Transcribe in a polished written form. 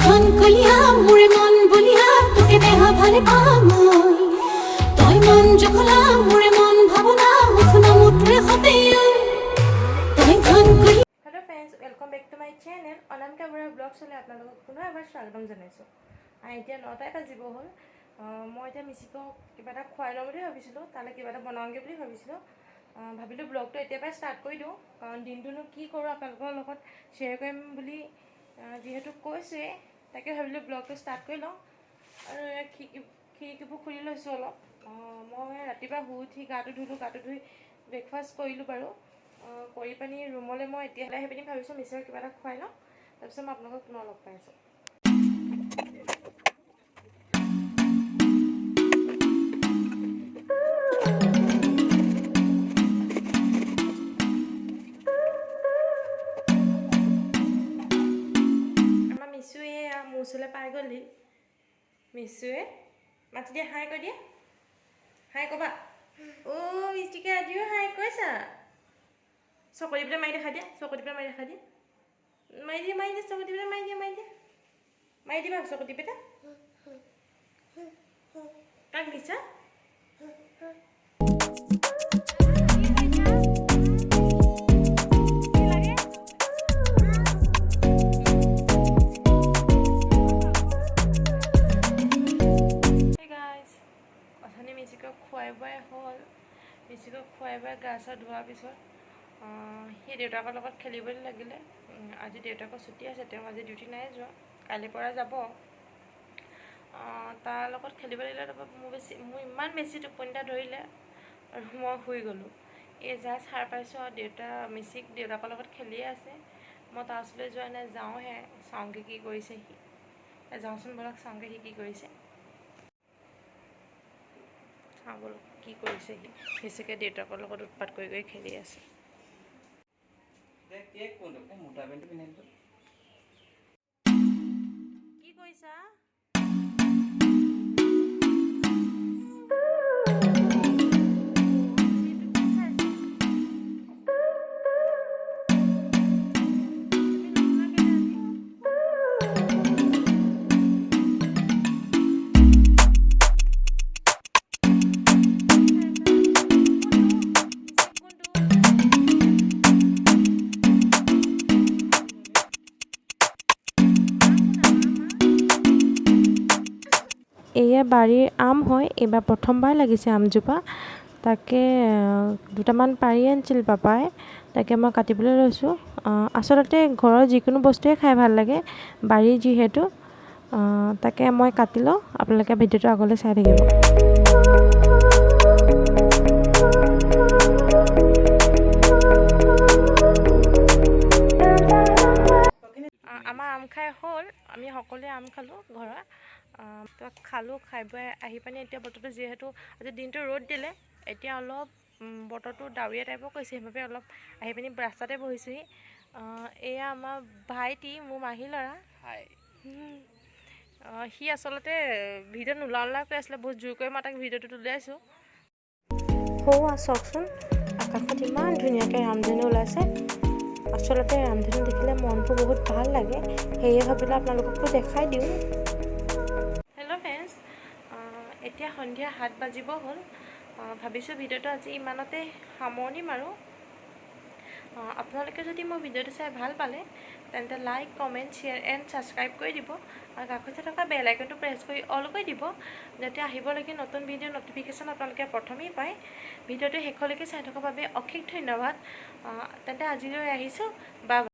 ঘন কলিয়া মোরে মন বলিয়া তোকে দেহা ভালে পামই তই মন জখলা মোরে মন ভাবনা মুঠনা মুঠরে হতে তই ঘন কলিয়া। Hello friends, welcome back to my channel Anamika Bora ब्लग्सলৈ আপোনালোকক পুনৰ এবাৰ স্বাগতম জনাইছোঁ। এতিয়া 9টাই বাজিব হ'ল। মই এতিয়া মিচিকক কিবা এটা খুৱাই লওঁ বুলি ভাবিছিলোঁ, তালৈ কিবা এটা বনাওঁগৈ বুলি ভাবিছিলোঁ। ভাবিলোঁ ব্লগটো এতিয়াৰ পৰাই ষ্টাৰ্ট কৰি দিওঁ, কাৰণ দিনটোনো কি কৰোঁ আপোনালোকৰ লগত শ্বেয়াৰ কৰিম বুলি যিহেতু কৈছোঁৱে, তাকে ভাবিলোঁ ব্লগটো ষ্টাৰ্ট কৰি লওঁ। আৰু খিৰিকীবোৰ খুলি লৈছোঁ অলপ। মই ৰাতিপুৱা শুই উঠি গাটো ধুলোঁ, গাটো ধুই ব্ৰেকফাষ্ট কৰিলোঁ বাৰু। কৰি পানি ৰুমলৈ মই এতিয়ালৈ আহি পিনি ভাবিছোঁ মিচিৰক কিবা এটা খুৱাই লওঁ, তাৰপিছত মই আপোনালোকক পুনৰ লগ পাই আছোঁ। আমাৰ মিচুৱে মোৰ ওচৰলৈ পাই গ'লহি। মিচুৱে মাতি দিয়ে, হাই কৈ দিয়ে, হাই ক'বা। অ' মিষ্টিকে আজিও হাই কৈছা। চকৰি পেলাই মাৰি দেখা দিয়া, চকৰি পেলাই মাৰি দেখা দিয়া, মাৰি দিয়ে, মাৰি দিয়ে, চকৰি পেলাই মাৰি দিয়ে, মাৰি দিয়ে, মাৰি দিবা চকৰি পেলাই। কাক দিছা? অথনি মিচিকক খুৱাই বোৱাই হ'ল। মিচিকক খুৱাই বোৱাই গা চা ধোৱাৰ পিছত সি দেউতাকৰ লগত খেলিবলৈ লাগিলে। আজি দেউতাকৰ ছুটি আছে, তেওঁ আজি ডিউটি নাই যোৱা, কাইলৈৰ পৰা যাব। তাৰ লগত খেলিবলৈ দিলে। তাৰপৰা মোৰ ইমান বেছি টোপনি এটা ধৰিলে আৰু মই শুই গ'লোঁ। এই জাষ্ট সাৰ পাইছোঁ আৰু মিচিক দেউতাকৰ লগত খেলিয়ে আছে। মই তাৰ ওচৰলৈ যোৱা নাই, যাওঁহে, চাওঁগৈ কি কৰিছে সি। যাওঁচোন বলক, চাওঁগৈ সি কি কৰিছে। চাওঁ বলক কি কৰিছে সি। বেছিকৈ দেউতাকৰ লগত উৎপাত কৰি কৰি খেলি আছে। কি কৰিছা? এয়া বাৰীৰ আম হয়, এইবাৰ প্ৰথমবাৰ লাগিছে আমজোপা। তাকে দুটামান পাৰি আনিছিল পাপাই, তাকে মই কাটিবলৈ লৈছোঁ। আচলতে ঘৰৰ যিকোনো বস্তুৱে খাই ভাল লাগে, বাৰীৰ যিহেতু। তাকে মই কাটি লওঁ, আপোনালোকে ভিডিঅ'টো আগলৈ চাই থাকিব। আমাৰ আম খাই হ'ল, আমি সকলোৱে আম খালোঁ ঘৰৰ। খালোঁ, খাই বৈ আহি পানি এতিয়া বতৰটো যিহেতু আজি দিনটো ৰ'দ দিলে, এতিয়া অলপ বতৰটো ডাৱৰীয়া টাইপৰ কৰিছে, সেইবাবে অলপ আহি পিনি ৰাস্তাতে বহিছোঁহি। এয়া আমাৰ ভাইটি, মোৰ মাহী ল'ৰা। সি আচলতে ভিডিঅ'ত নোলাওলা কৈ আছিলে, বহুত জোৰ কৰি মই তাক ভিডিঅ'টোত উলিয়াইছোঁ। চাওকচোন, আকাশত ইমান ধুনীয়াকৈ ৰামধেনু ওলাইছে। আচলতে ৰামধেনু দেখিলে মনটো বহুত ভাল লাগে, সেয়ে ভাবিলে আপোনালোককো দেখাই দিওঁ। হেল্ল' ফ্ৰেণ্ডছ, এতিয়া সন্ধিয়া 7 বাজিব হ'ল। ভাবিছোঁ ভিডিঅ'টো আজি ইমানতে সামৰণি মাৰোঁ। আপোনালোকে যদি মোৰ ভিডিঅ'টো চাই ভাল পালে তেন্তে like, comment, share and subscribe কৰি দিব, আৰু কাষতে থকা বেল আইকনটো প্ৰেছ কৰি অল কৰি দিব, যাতে আহিবলগীয়া নতুন ভিডিঅ'ৰ ন'টিফিকেশ্যন আপোনালোকে প্ৰথমেই পায়। ভিডিঅ'টো শেষলৈকে চাই থকাৰ বাবে অশেষ ধন্যবাদ। তেন্তে আজিলৈ আহিছোঁ, বাই বাই।